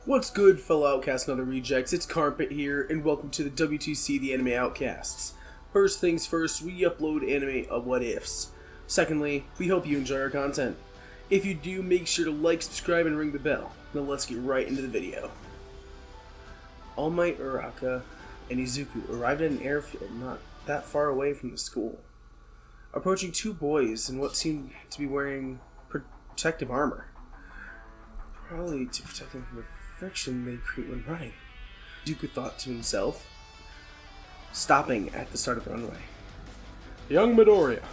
What's good, fellow Outcasts and other rejects? It's Karmpit here, and welcome to the WTC, the Anime Outcasts. First things first, we upload anime of what ifs. Secondly, we hope you enjoy our content. If you do, make sure to like, subscribe, and ring the bell. Now let's get right into the video. All Might, Uraka, and Izuku arrived at an airfield not that far away from the school, approaching two boys in what seemed to be wearing protective armor. Probably to protect them from the friction they create when running, Deku thought to himself, stopping at the start of the runway. Young Midoriya,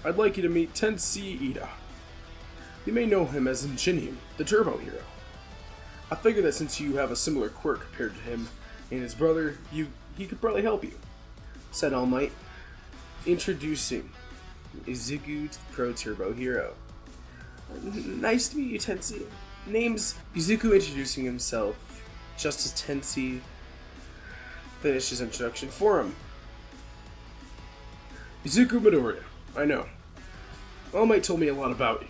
I'd like you to meet Tensei Ida. You may know him as Ingenium, the Turbo Hero. I figure that since you have a similar quirk compared to him and his brother, he could probably help you, said All Might, introducing Izuku to the Pro Turbo Hero. Nice to meet you, Tensei. Name's Izuku, introducing himself just as Tensei finished his introduction for him. Izuku Midoriya, I know. All Might told me a lot about you.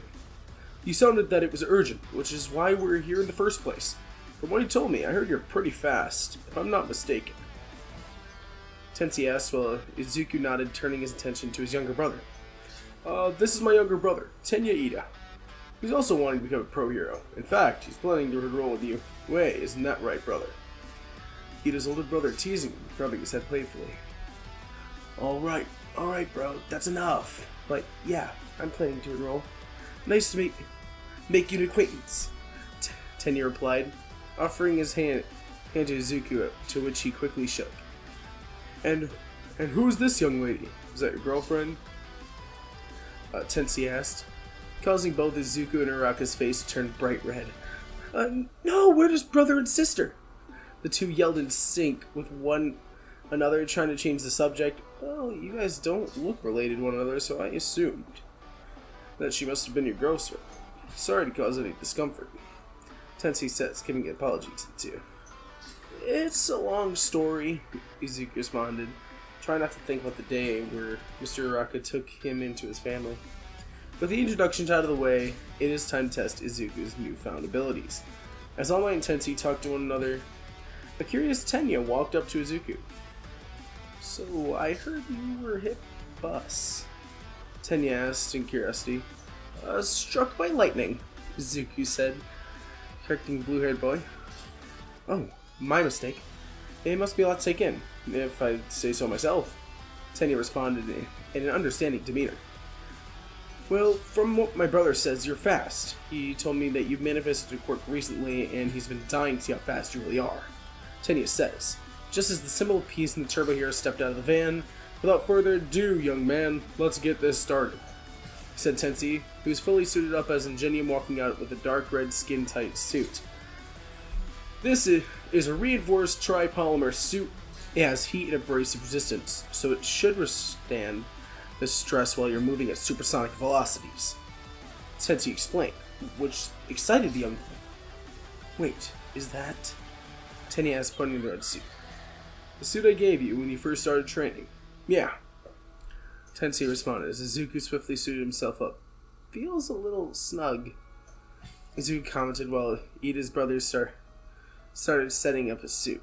You sounded that it was urgent, which is why we're here in the first place. From what he told me, I heard you're pretty fast, if I'm not mistaken. Tensei asked while Izuku nodded, turning his attention to his younger brother. This is my younger brother, Tenya Ida. He's also wanting to become a pro hero. In fact, he's planning to enroll with you. Wait, isn't that right, brother? Ida's older brother teasing him, rubbing his head playfully. Alright, bro, that's enough. But yeah, I'm planning to enroll. Nice to make you an acquaintance, Tenya replied, offering his hand to Izuku, to which he quickly shook. And who's this young lady? Is that your girlfriend? Tensei asked, causing both Izuku and Uraka's face to turn bright red. No, we're just brother and sister. The two yelled in sync with one another, trying to change the subject. Well, you guys don't look related to one another, so I assumed that she must have been your girlfriend. Sorry to cause any discomfort, Tensei says, giving an apology to the two. It's a long story, Izuku responded, trying not to think about the day where Mr. Uraka took him into his family. With the introductions out of the way, it is time to test Izuku's newfound abilities. As All Might and Tensei talked to one another, a curious Tenya walked up to Izuku. So, I heard you were hit bus, Tenya asked in curiosity. Struck by lightning, Izuku said, correcting the blue-haired boy. Oh, my mistake. It must be a lot to take in, if I say so myself, Tenya responded in an understanding demeanor. Well, from what my brother says, you're fast. He told me that you've manifested a quirk recently, and he's been dying to see how fast you really are, Tenya says, just as the symbol of peace and the Turbo Hero stepped out of the van. Without further ado, young man, let's get this started, said Tensei, who was fully suited up as Ingenium, walking out with a dark red skin-tight suit. This is a reinforced tripolymer suit. It has heat and abrasive resistance, so it should withstand the stress while you're moving at supersonic velocities, Tensei explained, which excited the young boy. Wait, is that? Tenya asked, pointing to the red suit. The suit I gave you when you first started training. Yeah, Tensei responded as Izuku swiftly suited himself up. Feels a little snug, Izuku commented while Ida's brothers started setting up his suit.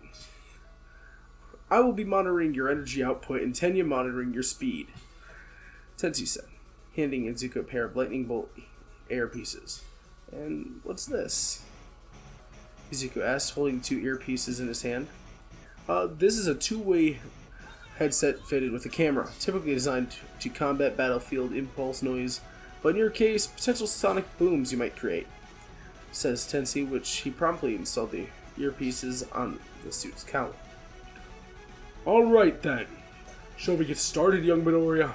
I will be monitoring your energy output and Tenya monitoring your speed, Tensei said, handing Izuku a pair of lightning bolt earpieces. And what's this? Izuku asked, holding two earpieces in his hand. This is a two-way headset fitted with a camera, typically designed to combat battlefield impulse noise, but in your case, potential sonic booms you might create, says Tensei, which he promptly installed the earpieces on the suit's cowl. Alright then, shall we get started, young Midoriya?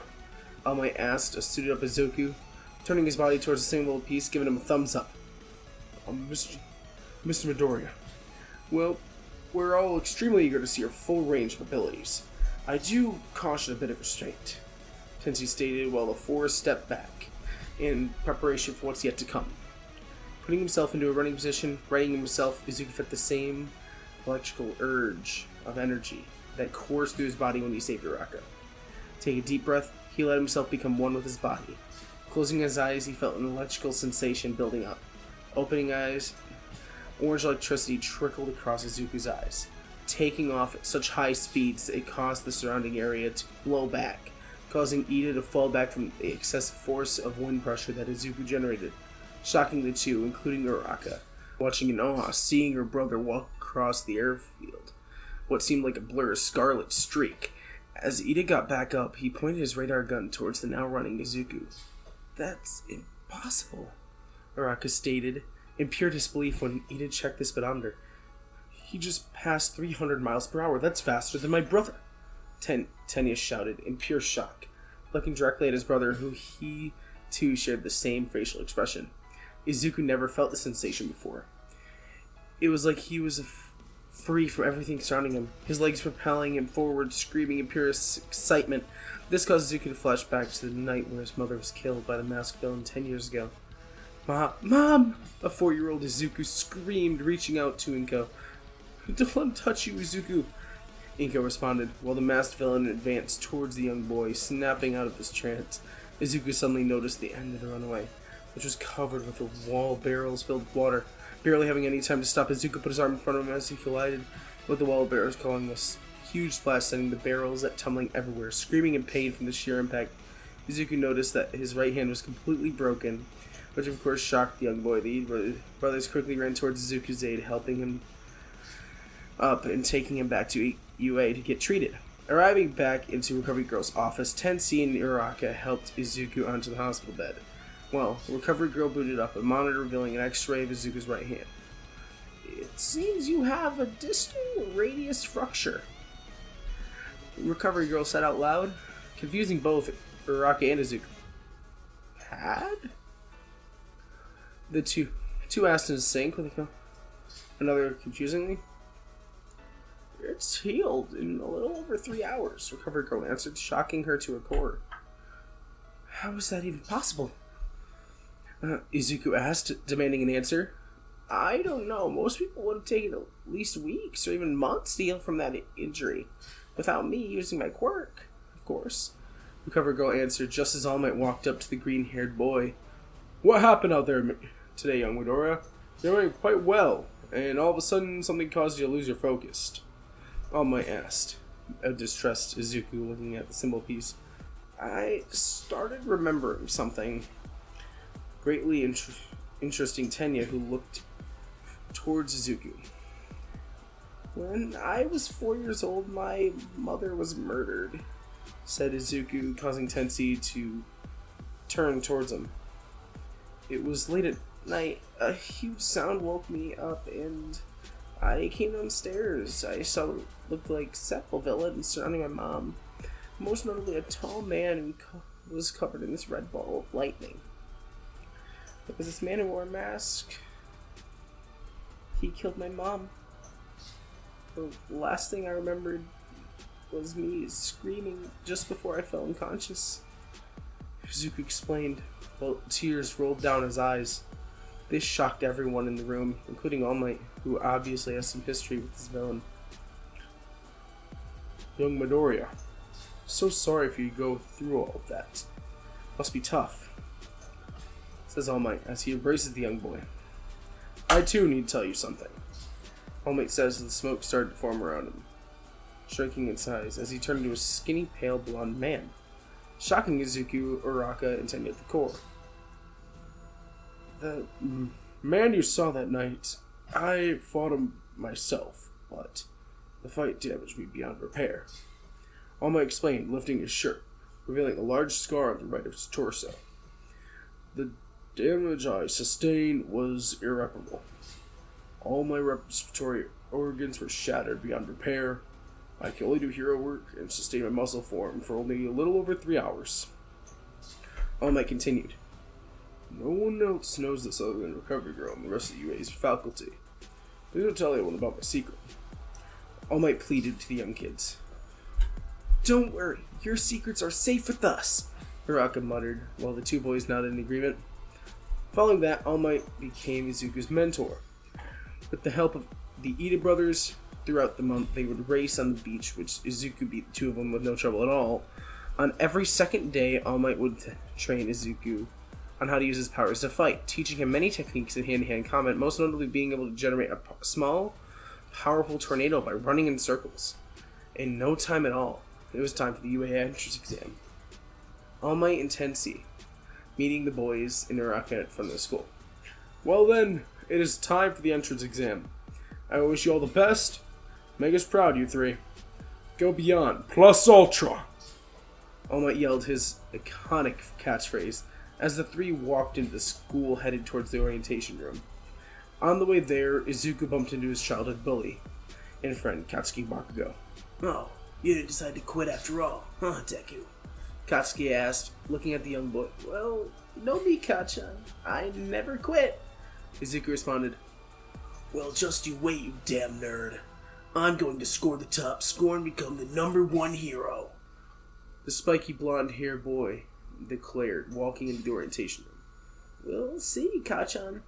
All Might asked, as suited up Izuku, turning his body towards a single piece, giving him a thumbs up. Mr. Midoriya. Well, we're all extremely eager to see your full range of abilities. I do caution a bit of restraint, Tensei stated while the four stepped back, in preparation for what's yet to come. Putting himself into a running position, righting himself, Izuku felt the same electrical urge of energy that coursed through his body when he saved Uraka. Taking a deep breath, he let himself become one with his body. Closing his eyes, he felt an electrical sensation building up. Opening eyes, Orange electricity trickled across Izuku's eyes, taking off at such high speeds that it caused the surrounding area to blow back, causing Ida to fall back from the excessive force of wind pressure that Izuku generated, shocking the two, including Uraka, watching in awe, seeing her brother walk across the airfield, what seemed like a blur, scarlet streak. As Ida got back up, he pointed his radar gun towards the now running Izuku. "That's impossible," Uraka stated, in pure disbelief when Ida checked the speedometer. "He just passed 300 miles per hour. That's faster than my brother," Tenya shouted in pure shock, looking directly at his brother, who he too shared the same facial expression. Izuku never felt the sensation before. It was like he was free from everything surrounding him, his legs propelling him forward, screaming in pure excitement. This caused Izuku to flash back to the night where his mother was killed by the masked villain 10 years ago. Mom! A 4-year-old Izuku screamed, reaching out to Inko. "Don't let him touch you, Izuku!" Inko responded, while the masked villain advanced towards the young boy, snapping out of his trance. Izuku suddenly noticed the end of the runway, which was covered with a wall of barrels filled with water. Barely having any time to stop, Izuku put his arm in front of him as he collided with the wall of barrels, causing a huge splash, sending the barrels tumbling everywhere. Screaming in pain from the sheer impact, Izuku noticed that his right hand was completely broken, which of course shocked the young boy. The brothers quickly ran towards Izuku's aid, helping him up and taking him back to UA to get treated. Arriving back into Recovery Girl's office, Tensei and Uraka helped Izuku onto the hospital bed. Well, Recovery Girl booted up a monitor revealing an x-ray of Izuku's right hand. "It seems you have a distal radius fracture," Recovery Girl said out loud, confusing both Uraka and Izuku. "Had?" The two asked in sync with another confusingly. "It's healed in a little over 3 hours," Recovery Girl answered, shocking her to her core. "How is that even possible?" Izuku asked, demanding an answer. "I don't know. Most people would have taken at least weeks or even months to heal from that injury, without me using my quirk, of course," Recovery Girl answered, just as All Might walked up to the green-haired boy. "What happened out there today, young Midoriya? You're doing quite well, and all of a sudden something caused you to lose your focus," All Might asked, a distressed Izuku looking at the symbol piece. "I started remembering something," greatly interesting Tenya, who looked towards Izuku. "When I was 4 years old, my mother was murdered," said Izuku, causing Tensei to turn towards him. "It was late at night. A huge sound woke me up, and I came downstairs. I saw what looked like several villains surrounding my mom, most notably a tall man who was covered in this red ball of lightning. There was this man who wore a mask. He killed my mom. The last thing I remembered was me screaming just before I fell unconscious," Izuku explained, while tears rolled down his eyes. This shocked everyone in the room, including All Might, who obviously has some history with this villain. "Young Midoriya, so sorry for you to go through all of that. Must be tough," says All Might as he embraces the young boy. "I too need to tell you something," All Might says as the smoke started to form around him, shrinking in size as he turned into a skinny, pale, blonde man, shocking Izuku, Uraka, and Tenya at the core. "The man you saw that night, I fought him myself, but the fight damaged me beyond repair," All Might explained, lifting his shirt, revealing a large scar on the right of his torso. "The damage I sustained was irreparable. All my respiratory organs were shattered beyond repair. I can only do hero work and sustain my muscle form for only a little over 3 hours." All Might continued. "No one else knows this other than Recovery Girl and the rest of UA's faculty. Please don't tell anyone about my secret," All Might pleaded to the young kids. "Don't worry, your secrets are safe with us," Uraka muttered, while the two boys nodded in agreement. Following that, All Might became Izuku's mentor. With the help of the Ida brothers, throughout the month they would race on the beach, which Izuku beat the two of them with no trouble at all. On every second day, All Might would train Izuku on how to use his powers to fight, teaching him many techniques in hand-to-hand combat, most notably being able to generate a small, powerful tornado by running in circles. In no time at all, it was time for the UA entrance exam. All Might and Tensei meeting the boys in Uraka from the school. Well then, it is time for the entrance exam. I wish you all the best. Make us proud, you three. Go beyond, plus ultra. All Might yelled his iconic catchphrase as the three walked into the school headed towards the orientation room. On the way there, Izuku bumped into his childhood bully and friend, Katsuki Bakugo. Oh, you didn't decide to quit after all, huh, Deku? Katsuki asked, looking at the young boy. Well, no me, Kachan. I never quit. Izuku responded. Well, just you wait, you damn nerd. I'm going to score the top score and become the #1 hero. The spiky blonde-haired boy declared, walking into the orientation room. We'll see, Kachan,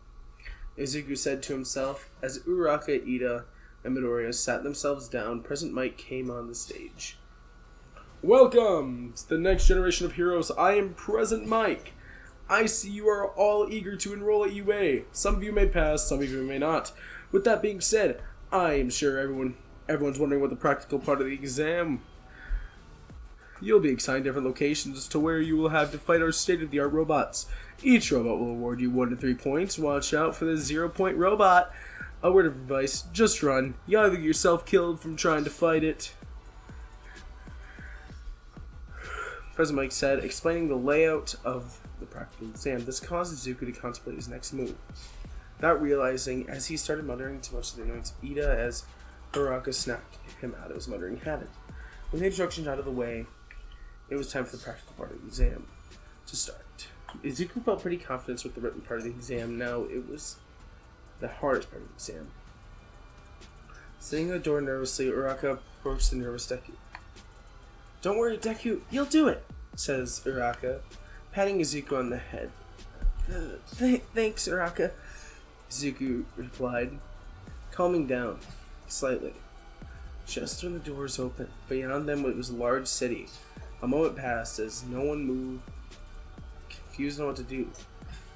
Izuku said to himself as Uraka, Ida, and Midoriya sat themselves down. Present Might came on the stage. Welcome to the next generation of heroes. I am Present Mike. I see you are all eager to enroll at UA. Some of you may pass, some of you may not. With that being said, I am sure everyone's wondering what the practical part of the exam. You'll be assigned different locations to where you will have to fight our state-of-the-art robots. Each robot will award you 1 to 3 points. Watch out for the 0-point robot. A word of advice, just run. You either get yourself killed from trying to fight it. President Mike said, explaining the layout of the practical exam. This caused Izuku to contemplate his next move. Without realizing, as he started muttering too much to the annoyance of Ida, as Uraka snapped him out of his muttering habit. With the instructions out of the way, it was time for the practical part of the exam to start. Izuku felt pretty confident with the written part of the exam. Now it was the hardest part of the exam. Sitting at the door nervously, Uraka approached the nervous Deku. Don't worry, Deku, you'll do it, says Uraka, patting Izuku on the head. Thanks, Uraka, Izuku replied, calming down slightly. Just when the doors opened, beyond them it was a large city. A moment passed as no one moved, confused on what to do.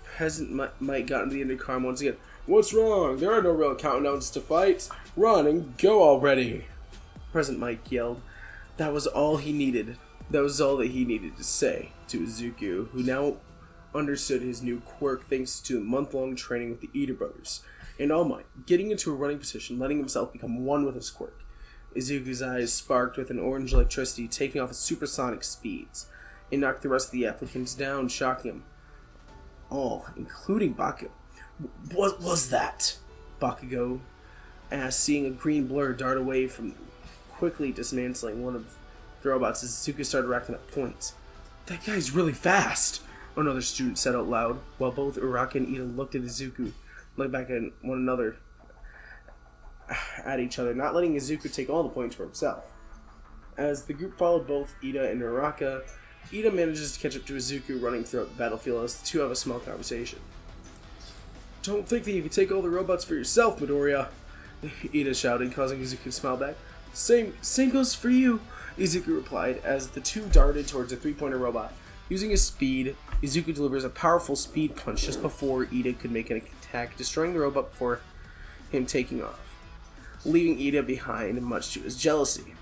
President Mike got into the intercom once again. What's wrong? There are no real countdowns to fight. Run and go already. President Mike yelled. That was all he needed. That was all that he needed to say to Izuku, who now understood his new quirk thanks to a month-long training with the Ida brothers. And All Might, getting into a running position, letting himself become one with his quirk. Izuku's eyes sparked with an orange electricity, taking off at supersonic speeds. It knocked the rest of the applicants down, shocking them. All, including Bakugo. What was that? Bakugo asked, seeing a green blur dart away from them, quickly dismantling one of the robots as Izuku started racking up points. That guy's really fast, another student said out loud, while both Uraka and Ida looked at Izuku, looked back at one another, at each other, not letting Izuku take all the points for himself. As the group followed both Ida and Uraka, Ida manages to catch up to Izuku running throughout the battlefield as the two have a small conversation. Don't think that you can take all the robots for yourself, Midoriya, Ida shouted, causing Izuku to smile back. Same goes for you, Izuku replied, as the two darted towards a 3-pointer robot. Using his speed, Izuku delivers a powerful speed punch just before Ida could make an attack, destroying the robot before him taking off, leaving Ida behind, much to his jealousy.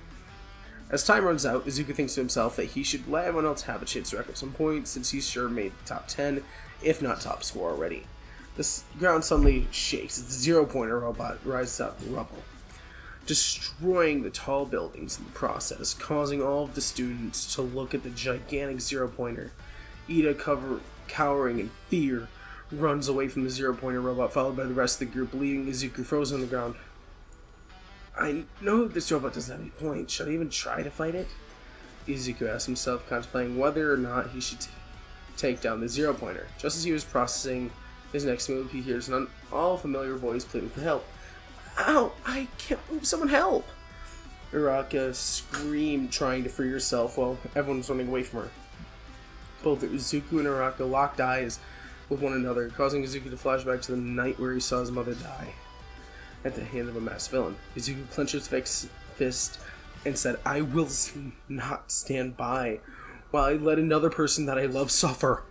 As time runs out, Izuku thinks to himself that he should let everyone else have a chance to rack up some points, since he's sure made the top 10, if not top score already. The ground suddenly shakes as the 0-pointer robot rises out of the rubble, destroying the tall buildings in the process, causing all of the students to look at the gigantic 0-pointer. Ida, cowering in fear, runs away from the 0-pointer robot, followed by the rest of the group, leaving Izuku frozen on the ground. I know this robot doesn't have any points. Should I even try to fight it? Izuku asked himself, contemplating whether or not he should take down the 0-pointer. Just as he was processing his next move, he hears an all-familiar voice pleading for help. Ow! I can't move! Someone help! Uraka screamed, trying to free herself while everyone was running away from her. Both Izuku and Uraka locked eyes with one another, causing Izuku to flash back to the night where he saw his mother die at the hand of a masked villain. Izuku clenched his fist and said, I will not stand by while I let another person that I love suffer.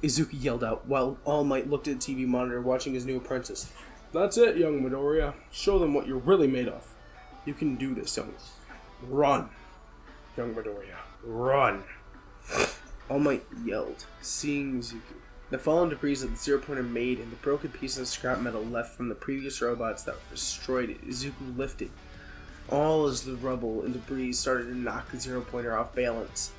Izuku yelled out while All Might looked at the TV monitor watching his new apprentice. That's it, young Midoriya. Show them what you're really made of. You can do this, young. Run, young Midoriya. Run. All Might yelled, seeing Izuku. The fallen debris that the zero-pointer made and the broken pieces of scrap metal left from the previous robots that destroyed it, Izuku lifted. All as the rubble and debris started to knock the zero-pointer off balance.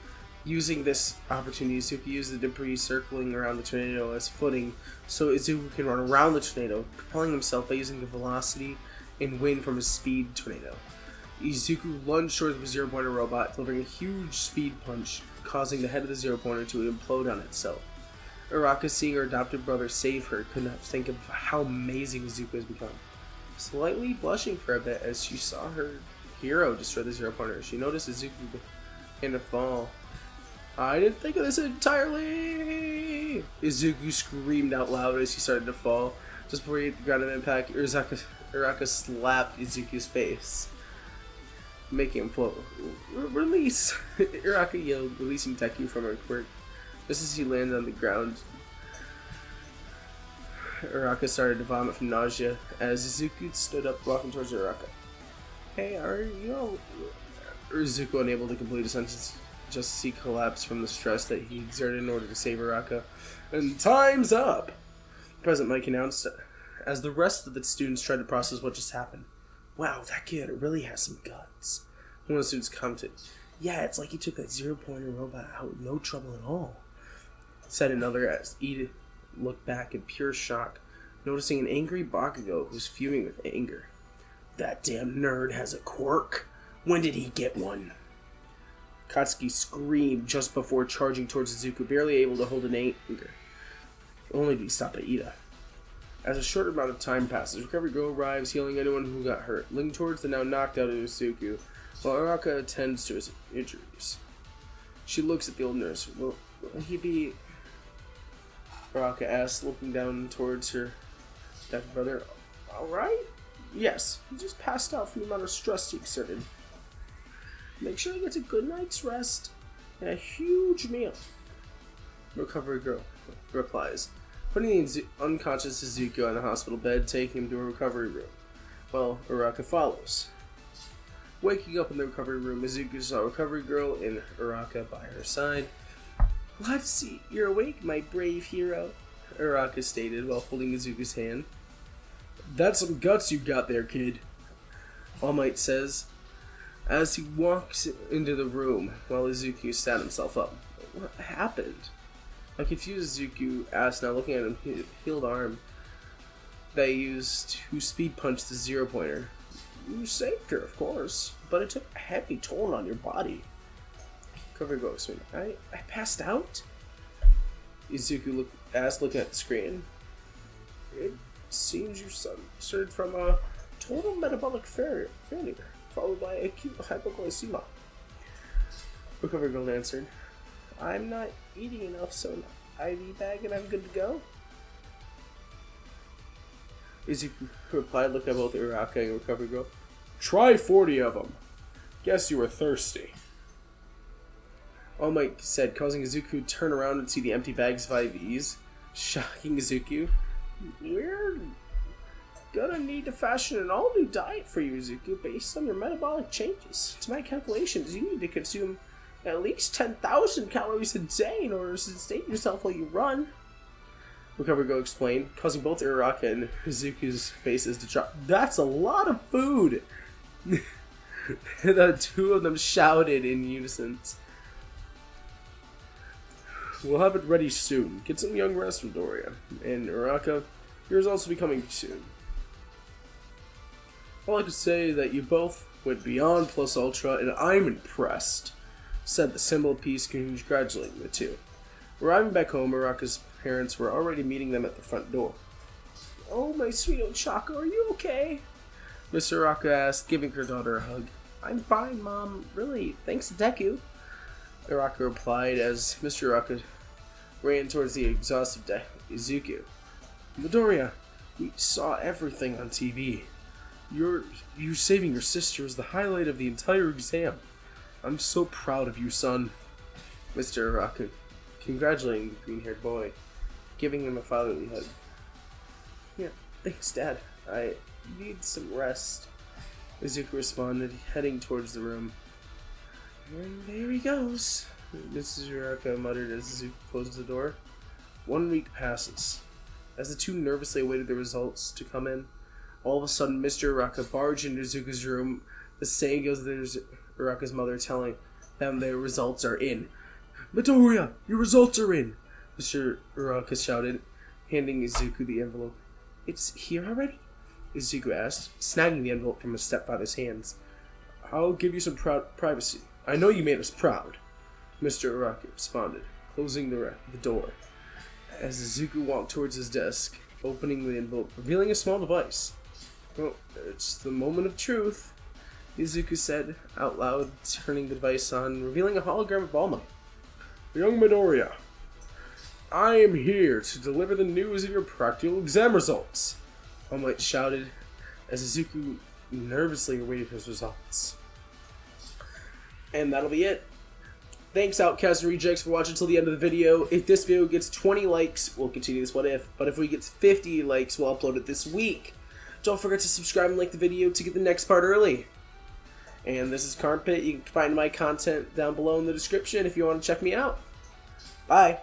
Using this opportunity, Izuku used the debris circling around the tornado as footing so Izuku can run around the tornado, propelling himself by using the velocity and wind from his speed tornado. Izuku lunged towards the zero-pointer robot, delivering a huge speed punch, causing the head of the zero-pointer to implode on itself. Uraka, seeing her adopted brother save her, could not think of how amazing Izuku has become. Slightly blushing for a bit as she saw her hero destroy the zero-pointer, she noticed Izuku begin to fall. I didn't think of this entirely! Izuku screamed out loud as he started to fall. Just before he hit the ground of impact, Uraka slapped Izuku's face, making him float. Release! Uraka yelled, releasing Deku from her quirk. Just as he landed on the ground, Uraka started to vomit from nausea as Izuku stood up, walking towards Uraka. Hey, are you all... Izuku, unable to complete a sentence, just as he collapsed from the stress that he exerted in order to save Uraka. And time's up! President Mike announced as the rest of the students tried to process what just happened. Wow, that kid really has some guts. One of the students commented, yeah, it's like he took that zero-pointer robot out with no trouble at all. Said another as Edith looked back in pure shock, noticing an angry Bakugo who was fuming with anger. That damn nerd has a quirk. When did he get one? Katsuki screamed just before charging towards Izuku, barely able to hold an anger, only to be stopped by Ida. As a short amount of time passes, Recovery Girl arrives, healing anyone who got hurt, looking towards the now knocked out Izuku, while Uraka attends to his injuries. She looks at the old nurse. Will he be... Uraka asks, looking down towards her dead brother. Alright? Yes, he just passed out from the amount of stress he exerted. Make sure he gets a good night's rest and a huge meal. Recovery Girl replies, putting the unconscious Izuku on the hospital bed, taking him to a recovery room, while Uraka follows. Waking up in the recovery room, Izuku saw Recovery Girl and Uraka by her side. Glad to see you're awake, my brave hero, Uraka stated while holding Izuku's hand. That's some guts you got there, kid, All Might says, as he walks into the room while Izuku sat himself up. What happened? A confused Izuku asked, now looking at his healed arm they used to speed punch the zero-pointer. You saved her, of course, but it took a heavy toll on your body. Cover goes, I passed out? Izuku asked, looking at the screen. It seems you suffered from a total metabolic failure, followed by acute hypoglycemia. Recovery Girl answered, I'm not eating enough, so an IV bag and I'm good to go? Izuku replied, looking at both Uraka and Recovery Girl. Try 40 of them. Guess you were thirsty. All Might said, causing Izuku to turn around and see the empty bags of IVs. Shocking Izuku. We're gonna need to fashion an all-new diet for you, Izuku, based on your metabolic changes. To my calculations, you need to consume at least 10,000 calories a day in order to sustain yourself while you run. Recovery Girl explained, causing both Uraka and Izuku's faces to drop. That's a lot of food! The two of them shouted in unison. We'll have it ready soon. Get some young rest from Doria. And Uraka, yours also be coming soon. All I can say is that you both went beyond plus ultra, and I'm impressed, said the symbol of peace, congratulating the two. Arriving back home, Uraka's parents were already meeting them at the front door. Oh, my sweet old Chaka, are you okay? Miss Uraka asked, giving her daughter a hug. I'm fine, Mom. Really, thanks to Deku. Uraka replied as Mr. Uraka ran towards the exhausted Izuku. Midoriya, we saw everything on TV. You saving your sister was the highlight of the entire exam. I'm so proud of you, son. Mr. Uraka, congratulating the green-haired boy. giving him a fatherly hug. Yeah, thanks, Dad. I need some rest, Izuku responded, heading towards the room. And there he goes, Mrs. Uraraka muttered as Izuku closed the door. 1 week passes. As the two nervously awaited the results to come in, all of a sudden Mr. Uraraka barged into Izuku's room. The saying goes there's Uraraka's mother telling them their results are in. Midoriya, your results are in! Mr. Uraraka shouted, handing Izuku the envelope. It's here already? Izuku asked, snagging the envelope from his stepfather's hands. I'll give you some privacy. I know you made us proud, Mr. Uraraka responded, closing the door. As Izuku walked towards his desk, opening the envelope, revealing a small device. Well, it's the moment of truth, Izuku said out loud, turning the device on, revealing a hologram of All Might. Young Midoriya, I am here to deliver the news of your practical exam results, All Might shouted as Izuku nervously awaited his results. And that'll be it. Thanks, Outcast and Rejects, for watching until the end of the video. If this video gets 20 likes, we'll continue this What If. But if we get 50 likes, we'll upload it this week. Don't forget to subscribe and like the video to get the next part early. And this is Karmpit. You can find my content down below in the description if you want to check me out. Bye.